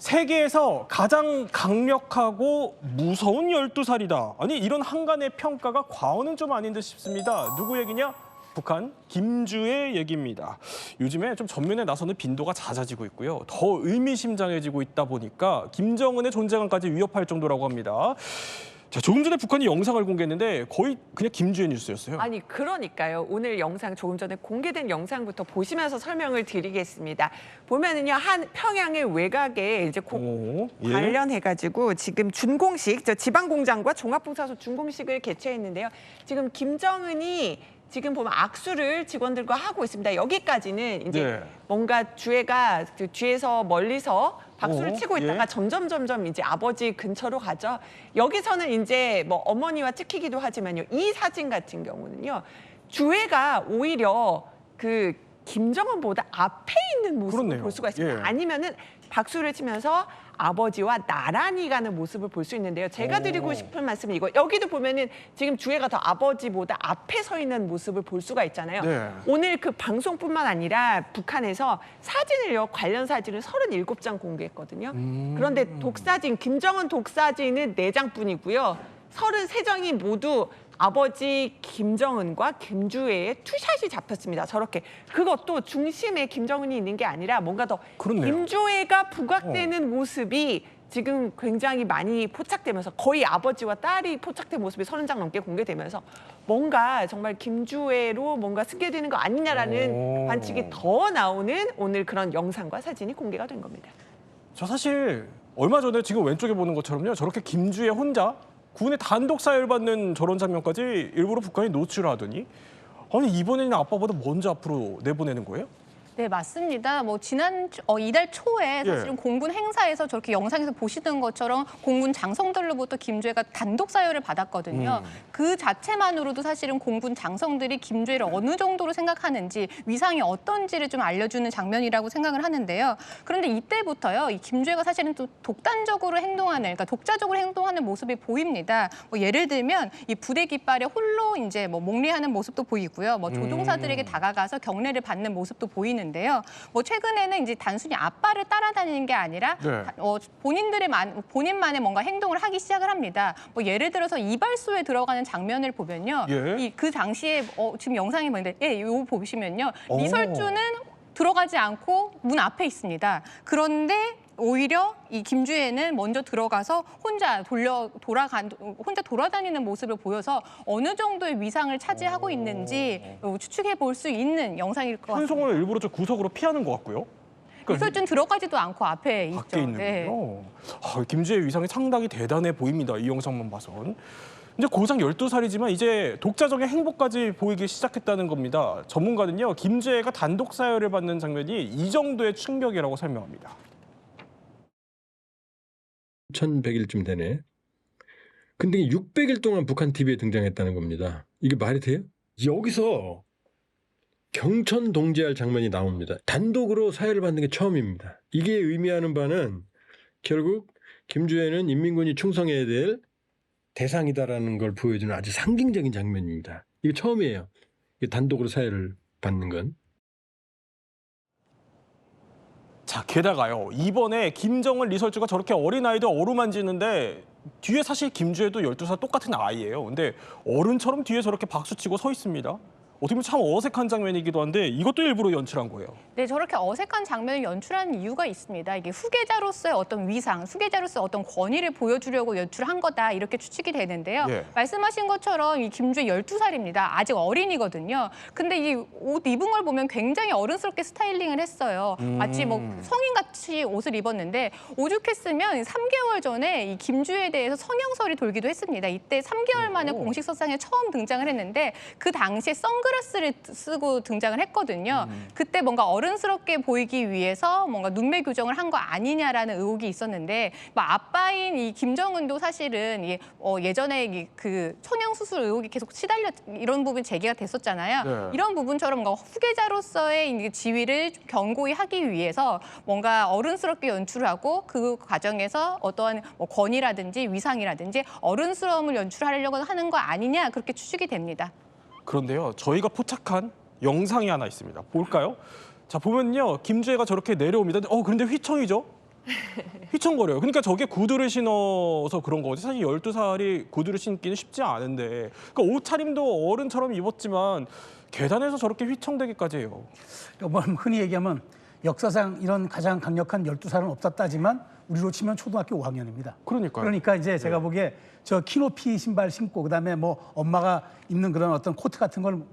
세계에서 가장 강력하고 무서운 12살이다. 아니 이런 한간의 평가가 과언은 좀 아닌 듯 싶습니다. 누구 얘기냐? 북한 김주의 얘기입니다. 요즘에 좀 전면에 나서는 빈도가 잦아지고 있고요. 더 의미심장해지고 있다 보니까 김정은의 존재감까지 위협할 정도라고 합니다. 자, 조금 전에 북한이 영상을 공개했는데 거의 그냥 김주의 뉴스였어요. 아니 그러니까요. 오늘 영상 조금 전에 공개된 영상부터 보시면서 설명을 드리겠습니다. 보면은요 한 평양의 외곽에 이제 예. 관련해가지고 지금 준공식, 지방공장과 종합봉사소 준공식을 개최했는데요. 지금 김정은이 지금 보면 악수를 직원들과 하고 있습니다. 여기까지는 이제 네. 뭔가 주애가 뒤에서 멀리서 박수를 치고 있다가 예. 점점 이제 아버지 근처로 가죠. 여기서는 이제 뭐 어머니와 찍히기도 하지만요. 이 사진 같은 경우는요. 주애가 오히려 그 김정은보다 앞에 있는 모습을 그렇네요. 볼 수가 있습니다. 예. 아니면은 박수를 치면서 아버지와 나란히 가는 모습을 볼 수 있는데요. 제가 드리고 싶은 말씀은 이거. 여기도 보면은 지금 주애가 더 아버지보다 앞에 서 있는 모습을 볼 수가 있잖아요. 네. 오늘 그 방송뿐만 아니라 북한에서 사진을요, 관련 사진을 37장 공개했거든요. 그런데 독사진, 김정은 독사진은 4장뿐이고요. 33장이 모두 아버지 김정은과 김주애의 투샷이 잡혔습니다. 저렇게. 그것도 중심에 김정은이 있는 게 아니라 뭔가 더 그렇네요. 김주애가 부각되는 모습이 지금 굉장히 많이 포착되면서 거의 아버지와 딸이 포착된 모습이 30장 넘게 공개되면서 뭔가 정말 김주애로 뭔가 승계되는 거 아니냐라는 관측이 더 나오는 오늘 그런 영상과 사진이 공개가 된 겁니다. 저 사실 얼마 전에 지금 왼쪽에 보는 것처럼요. 저렇게 김주의 혼자 군의 단독 사회를 받는 저런 장면까지 일부러 북한이 노출하더니 아니 이번에는 아빠보다 먼저 앞으로 내보내는 거예요? 네, 맞습니다. 뭐 지난 이달 초에 사실은 공군 행사에서 저렇게 영상에서 보시는 것처럼 공군 장성들로부터 김주애가 단독 사유를 받았거든요. 그 자체만으로도 사실은 공군 장성들이 김주애를 어느 정도로 생각하는지 위상이 어떤지를 좀 알려주는 장면이라고 생각을 하는데요. 그런데 이때부터요, 이 김주애가 사실은 또 독단적으로 행동하는, 그러니까 독자적으로 행동하는 모습이 보입니다. 뭐 예를 들면 이 부대 깃발에 홀로 이제 뭐 목례하는 모습도 보이고요. 뭐 조종사들에게 다가가서 경례를 받는 모습도 보이는. 인데요. 뭐 최근에는 이제 단순히 아빠를 따라다니는 게 아니라 본인만의 뭔가 행동을 하기 시작을 합니다. 뭐 예를 들어서 이발소에 들어가는 장면을 보면요, 그 당시에 지금 영상이 보이는데, 이거 보시면요, 리설주는 들어가지 않고 문 앞에 있습니다. 그런데 오히려 이 김주애는 먼저 들어가서 혼자 돌아다니는 모습을 보여서 어느 정도의 위상을 차지하고 있는지 추측해 볼 수 있는 영상일 것 같습니다. 현송을 일부러 저 구석으로 피하는 것 같고요. 그러니까 리설주는 들어가지도 않고 앞에 있죠. 밖에 있는군요. 김주애의 위상이 상당히 대단해 보입니다. 이 영상만 봐선. 이제 고작 12살이지만 이제 독자적인 행보까지 보이기 시작했다는 겁니다. 전문가는요, 김주애가 단독 사회를 받는 장면이 이 정도의 충격이라고 설명합니다. 1100일쯤 되네. 근데 600일 동안 북한 TV에 등장했다는 겁니다. 이게 말이 돼요? 여기서 경천 동지할 장면이 나옵니다. 단독으로 사회를 받는 게 처음입니다. 이게 의미하는 바는 결국 김주애는 인민군이 충성해야 될 대상이다라는 걸 보여주는 아주 상징적인 장면입니다. 이게 처음이에요. 이게 단독으로 사회를 받는 건. 자, 게다가요, 이번에 김정은 리설주가 저렇게 어린아이들 어루만지는데 뒤에 사실 김주애도 12살 똑같은 아이예요. 근데 어른처럼 뒤에 저렇게 박수치고 서 있습니다. 어떻게 보면 참 어색한 장면이기도 한데 이것도 일부러 연출한 거예요. 네, 저렇게 어색한 장면을 연출하는 이유가 있습니다. 이게 후계자로서의 어떤 위상, 후계자로서의 어떤 권위를 보여주려고 연출한 거다, 이렇게 추측이 되는데요. 말씀하신 것처럼 이 김주애 12살입니다. 아직 어린이거든요. 근데 이 옷 입은 걸 보면 굉장히 어른스럽게 스타일링을 했어요. 마치 뭐 성인같이 옷을 입었는데 오죽했으면 3개월 전에 이 김주애에 대해서 성형설이 돌기도 했습니다. 이때 3개월 만에 공식 석상에 처음 등장을 했는데 그 당시에 선글라스를 쓰고 등장을 했거든요. 그때 뭔가 어른스럽게 보이기 위해서 뭔가 눈매 교정을 한 거 아니냐라는 의혹이 있었는데, 뭐 아빠인 이 김정은도 사실은 예전에 그 성형 수술 의혹이 계속 이런 부분이 제기가 됐었잖아요. 이런 부분처럼 뭔가 후계자로서의 지위를 견고히 하기 위해서 뭔가 어른스럽게 연출을 하고 그 과정에서 어떠한 뭐 권위라든지 위상이라든지 어른스러움을 연출하려고 하는 거 아니냐, 그렇게 추측이 됩니다. 그런데요, 저희가 포착한 영상이 하나 있습니다. 볼까요? 자, 보면요, 김주애가 저렇게 내려옵니다. 그런데 휘청이죠? 휘청거려요. 그러니까 저게 구두를 신어서 그런 거지. 사실 12살이 구두를 신기는 쉽지 않은데. 그러니까 옷차림도 어른처럼 입었지만 계단에서 저렇게 휘청대기까지 해요. 뭐 흔히 얘기하면 역사상 이런 가장 강력한 12살은 없었다지만 우리로 치면 초등학교 5학년입니다. 그러니까요. 그러니까 이제 제가 보기에 저 키높이 신발 신고 그다음에 뭐 엄마가 입는 그런 어떤 코트 같은 걸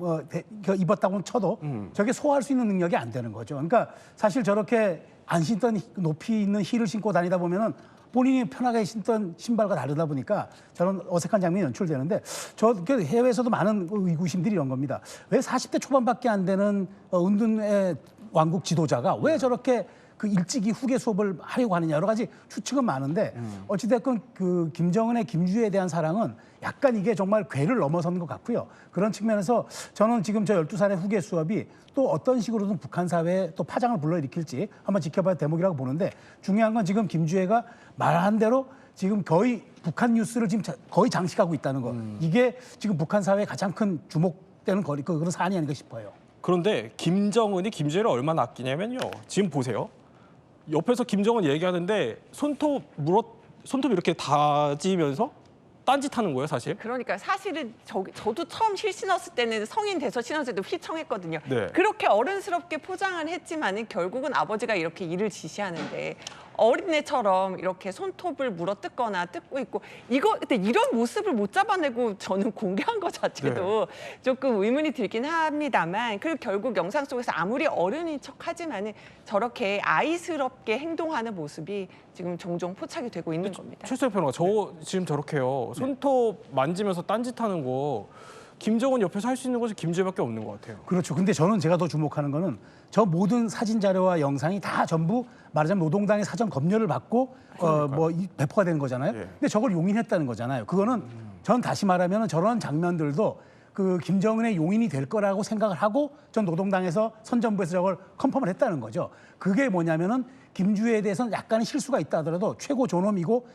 입었다고 쳐도 저게 소화할 수 있는 능력이 안 되는 거죠. 그러니까 사실 저렇게 안 신던 높이 있는 힐을 신고 다니다 보면은 본인이 편하게 신던 신발과 다르다 보니까 저런 어색한 장면이 연출되는데 저 해외에서도 많은 의구심들이 이런 겁니다. 왜 40대 초반밖에 안 되는 은둔의 왕국 지도자가 왜 저렇게 그 일찍이 후계 수업을 하려고 하느냐 여러 가지 추측은 많은데 어찌됐건 그 김정은의 김주에 대한 사랑은 약간 이게 정말 궤를 넘어선 것 같고요. 그런 측면에서 저는 지금 저 12살의 후계 수업이 또 어떤 식으로든 북한 사회에 또 파장을 불러일으킬지 한번 지켜봐야 대목이라고 보는데 중요한 건 지금 김주애가 말한 대로 지금 거의 북한 뉴스를 지금 거의 장식하고 있다는 거. 이게 지금 북한 사회의 가장 큰 주목되는 그런 사안이 아닌가 싶어요. 그런데 김정은이 김주애를 얼마나 아끼냐면요. 지금 보세요. 옆에서 김정은 얘기하는데 손톱 이렇게 다지면서 딴짓하는 거예요, 사실. 그러니까 사실은 저도 처음 실 신었을 때는 성인 돼서 신었을 때도 휘청했거든요. 네. 그렇게 어른스럽게 포장을 했지만은 결국은 아버지가 이렇게 일을 지시하는데 어린애처럼 이렇게 손톱을 물어뜯거나 뜯고 있고 근데 이런 모습을 못 잡아내고 저는 공개한 것 자체도 조금 의문이 들긴 합니다만 그리고 결국 영상 속에서 아무리 어른인 척하지만은 저렇게 아이스럽게 행동하는 모습이 지금 종종 포착이 되고 있는 겁니다. 최수영 평론가, 저 지금 저렇게요. 손톱 만지면서 딴짓하는 거 김정은 옆에서 할 수 있는 것이 김주애밖에 없는 것 같아요. 그렇죠. 근데 저는 제가 더 주목하는 거는 저 모든 사진 자료와 영상이 다 전부 말하자면 노동당의 사전 검열을 받고 배포가 된 거잖아요. 근데 저걸 용인했다는 거잖아요. 그거는 전 다시 말하면 저런 장면들도 그 김정은의 용인이 될 거라고 생각을 하고 전 노동당에서 선전부에서 저걸 컨펌을 했다는 거죠. 그게 뭐냐면은 김주애에 대해서는 약간의 실수가 있다 하더라도 최고 존엄이고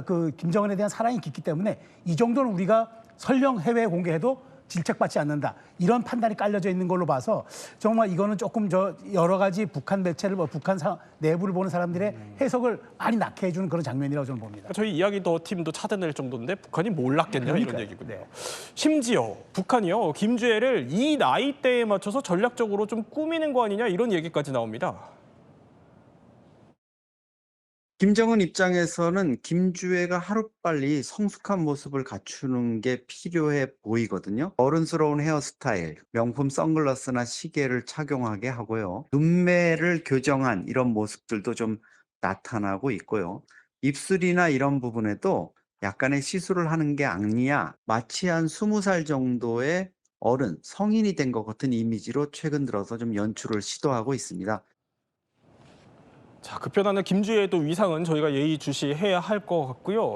그 김정은에 대한 사랑이 깊기 때문에 이 정도는 우리가 설령 해외에 공개해도 질책받지 않는다. 이런 판단이 깔려져 있는 걸로 봐서 정말 이거는 조금 여러 가지 북한 매체를 북한 내부를 보는 사람들의 해석을 많이 낳게 해주는 그런 장면이라고 저는 봅니다. 저희 이야기 더 팀도 찾아낼 정도인데 북한이 몰랐겠냐 이런 그러니까요. 얘기군요. 네. 심지어 북한이요. 김주애를 이 나이대에 맞춰서 전략적으로 좀 꾸미는 거 아니냐 이런 얘기까지 나옵니다. 김정은 입장에서는 김주애가 하루빨리 성숙한 모습을 갖추는 게 필요해 보이거든요. 어른스러운 헤어스타일, 명품 선글라스나 시계를 착용하게 하고요. 눈매를 교정한 이런 모습들도 좀 나타나고 있고요. 입술이나 이런 부분에도 약간의 시술을 하는 게 아니냐, 마치 한 20살 정도의 어른, 성인이 된 것 같은 이미지로 최근 들어서 좀 연출을 시도하고 있습니다. 자, 급변하는 김주애의 또 위상은 저희가 예의주시해야 할 것 같고요.